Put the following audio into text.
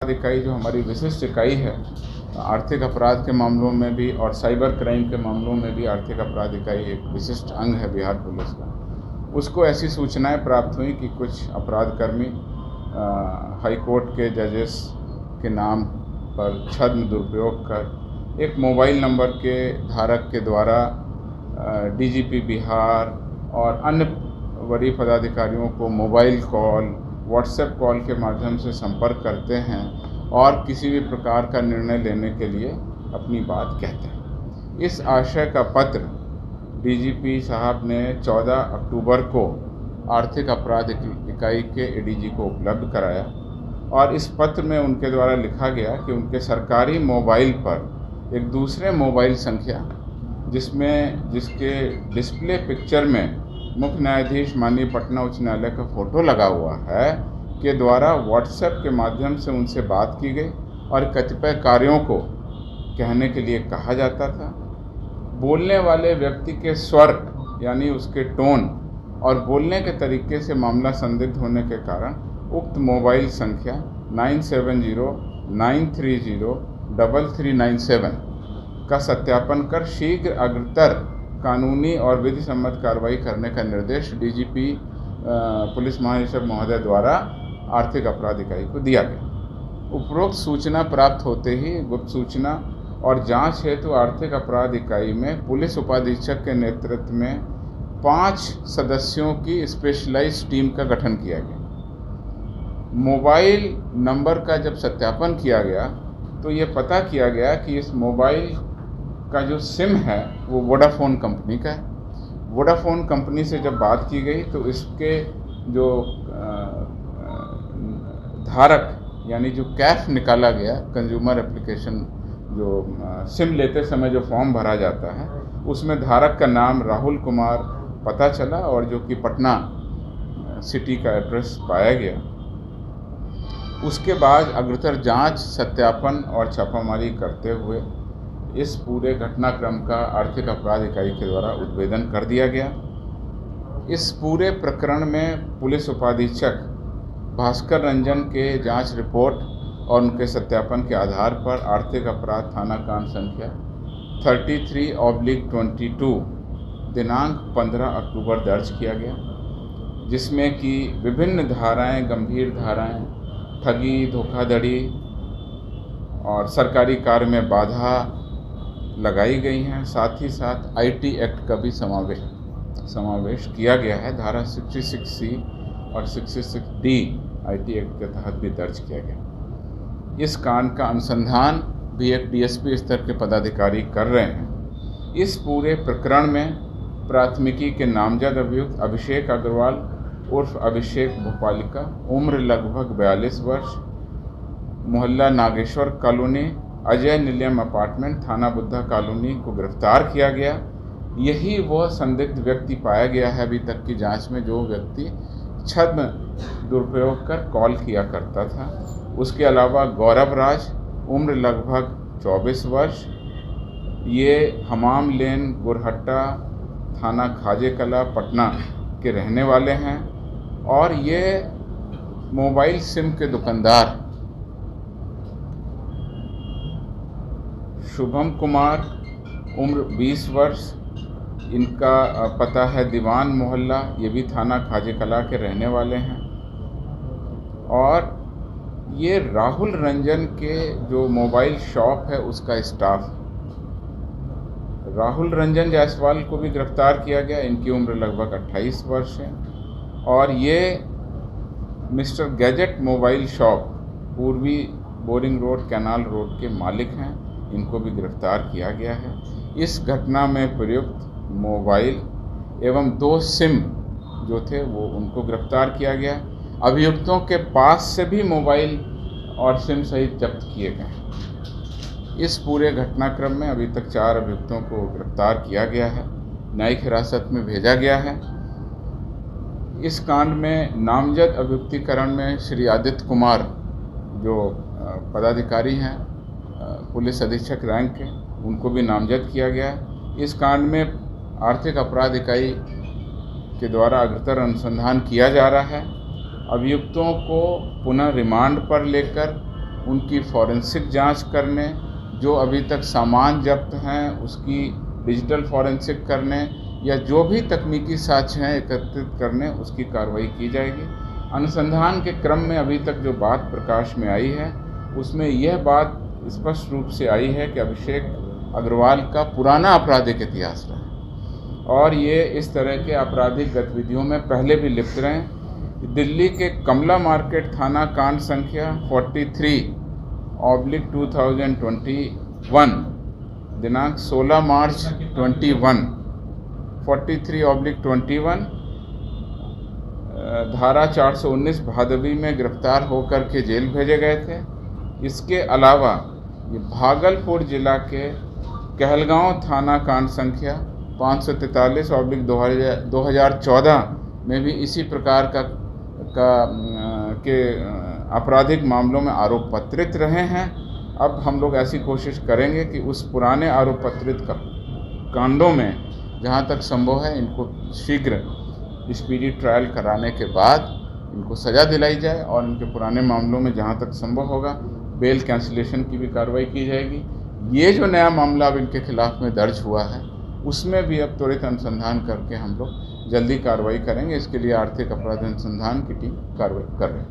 इकाई जो हमारी विशिष्ट इकाई है, आर्थिक अपराध के मामलों में भी और साइबर क्राइम के मामलों में भी आर्थिक अपराध इकाई एक विशिष्ट अंग है बिहार पुलिस का। उसको ऐसी सूचनाएं प्राप्त हुई कि कुछ अपराधकर्मी हाई कोर्ट के जजेस के नाम पर छद्म दुरुपयोग कर एक मोबाइल नंबर के धारक के द्वारा डीजीपी बिहार और अन्य वरीय पदाधिकारियों को मोबाइल कॉल, व्हाट्सएप कॉल के माध्यम से संपर्क करते हैं और किसी भी प्रकार का निर्णय लेने के लिए अपनी बात कहते हैं। इस आशय का पत्र डीजीपी साहब ने 14 अक्टूबर को आर्थिक अपराध इकाई के एडीजी को उपलब्ध कराया और इस पत्र में उनके द्वारा लिखा गया कि उनके सरकारी मोबाइल पर एक दूसरे मोबाइल संख्या जिसके डिस्प्ले पिक्चर में मुख्य न्यायाधीश माननीय पटना उच्च न्यायालय का फ़ोटो लगा हुआ है के द्वारा व्हाट्सएप के माध्यम से उनसे बात की गई और कतिपय कार्यों को कहने के लिए कहा जाता था। बोलने वाले व्यक्ति के स्वर यानी उसके टोन और बोलने के तरीके से मामला संदिग्ध होने के कारण उक्त मोबाइल संख्या 9709303397 का सत्यापन कर शीघ्र अग्रतर कानूनी और विधि सम्मत कार्रवाई करने का निर्देश डीजीपी पुलिस महानिरीक्षक महोदय द्वारा आर्थिक अपराध इकाई को दिया गया। उपरोक्त सूचना प्राप्त होते ही गुप्त सूचना और जांच हेतु आर्थिक अपराध इकाई में पुलिस उपाधीक्षक के नेतृत्व में 5 सदस्यों की स्पेशलाइज्ड टीम का गठन किया गया। मोबाइल नंबर का जब सत्यापन किया गया तो ये पता किया गया कि इस मोबाइल का जो सिम है वो वोडाफोन कंपनी का है। वोडाफोन कंपनी से जब बात की गई तो इसके जो धारक यानी जो कैफ निकाला गया, कंज्यूमर एप्लीकेशन जो सिम लेते समय जो फॉर्म भरा जाता है, उसमें धारक का नाम राहुल कुमार पता चला और जो कि पटना सिटी का एड्रेस पाया गया। उसके बाद अग्रतर जांच, सत्यापन और छापामारी करते हुए इस पूरे घटनाक्रम का आर्थिक अपराध इकाई के द्वारा उद्भेदन कर दिया गया। इस पूरे प्रकरण में पुलिस उपाधीक्षक भास्कर रंजन के जांच रिपोर्ट और उनके सत्यापन के आधार पर आर्थिक अपराध थाना कांड संख्या 33/22 दिनांक 15 अक्टूबर दर्ज किया गया, जिसमें कि विभिन्न धाराएं, गंभीर धाराएं, ठगी, धोखाधड़ी और सरकारी कार्य में बाधा लगाई गई हैं। साथ ही साथ आईटी एक्ट का भी समावेश किया गया है। धारा 66C और 66D आईटी एक्ट के तहत भी दर्ज किया गया। इस कांड का अनुसंधान भी एक डीएसपी स्तर के पदाधिकारी कर रहे हैं। इस पूरे प्रकरण में प्राथमिकी के नामजद अभियुक्त अभिषेक अग्रवाल उर्फ अभिषेक भोपालिका, उम्र लगभग 42 वर्ष, मोहल्ला नागेश्वर कॉलोनी, अजय निलयम अपार्टमेंट, थाना बुद्धा कॉलोनी को गिरफ्तार किया गया। यही वह संदिग्ध व्यक्ति पाया गया है अभी तक की जांच में जो व्यक्ति छद्म दुरुपयोग कर कॉल किया करता था। उसके अलावा गौरव राज, उम्र लगभग 24 वर्ष, ये हमाम लेन, गुरहट्टा, थाना खाजे कला, पटना के रहने वाले हैं और ये मोबाइल सिम के दुकानदार शुभम कुमार, उम्र 20 वर्ष, इनका पता है दीवान मोहल्ला, ये भी थाना खाजे कला के रहने वाले हैं। और ये राहुल रंजन के जो मोबाइल शॉप है उसका स्टाफ, राहुल रंजन जायसवाल को भी गिरफ्तार किया गया। इनकी उम्र लगभग 28 वर्ष है और ये मिस्टर गैजेट मोबाइल शॉप पूर्वी बोरिंग रोड, कैनाल रोड के मालिक हैं। इनको भी गिरफ्तार किया गया है। इस घटना में प्रयुक्त मोबाइल एवं 2 सिम जो थे वो उनको गिरफ्तार किया गया। अभियुक्तों के पास से भी मोबाइल और सिम सहित जब्त किए गए। इस पूरे घटनाक्रम में अभी तक 4 अभियुक्तों को गिरफ्तार किया गया है, न्यायिक हिरासत में भेजा गया है। इस कांड में नामजद अभियुक्तीकरण में श्री आदित्य कुमार जो पदाधिकारी हैं पुलिस अधीक्षक रैंक के, उनको भी नामजद किया गया है। इस कांड में आर्थिक अपराध इकाई के द्वारा अग्रतर अनुसंधान किया जा रहा है। अभियुक्तों को पुनः रिमांड पर लेकर उनकी फॉरेंसिक जांच करने, जो अभी तक सामान जब्त हैं उसकी डिजिटल फॉरेंसिक करने, या जो भी तकनीकी साक्ष्य हैं एकत्रित करने, उसकी कार्रवाई की जाएगी। अनुसंधान के क्रम में अभी तक जो बात प्रकाश में आई है उसमें यह बात स्पष्ट रूप से आई है कि अभिषेक अग्रवाल का पुराना आपराधिक इतिहास रहा है और ये इस तरह के आपराधिक गतिविधियों में पहले भी लिप्त रहे। दिल्ली के कमला मार्केट थाना कांड संख्या 43/2021 दिनांक 16 मार्च 43/21 धारा 419 भादवी में गिरफ्तार होकर के जेल भेजे गए थे। इसके अलावा ये भागलपुर जिला के कहलगांव थाना कांड संख्या 543/2014 में भी इसी प्रकार के आपराधिक मामलों में आरोप पत्रित रहे हैं। अब हम लोग ऐसी कोशिश करेंगे कि उस पुराने आरोप पत्रित कांडों में जहां तक संभव है इनको शीघ्र स्पीडी ट्रायल कराने के बाद इनको सज़ा दिलाई जाए और इनके पुराने मामलों में जहां तक संभव होगा बेल कैंसिलेशन की भी कार्रवाई की जाएगी। ये जो नया मामला अब इनके खिलाफ में दर्ज हुआ है उसमें भी अब त्वरित अनुसंधान करके हम लोग जल्दी कार्रवाई करेंगे। इसके लिए आर्थिक अपराध अनुसंधान की टीम कार्रवाई कर रही है।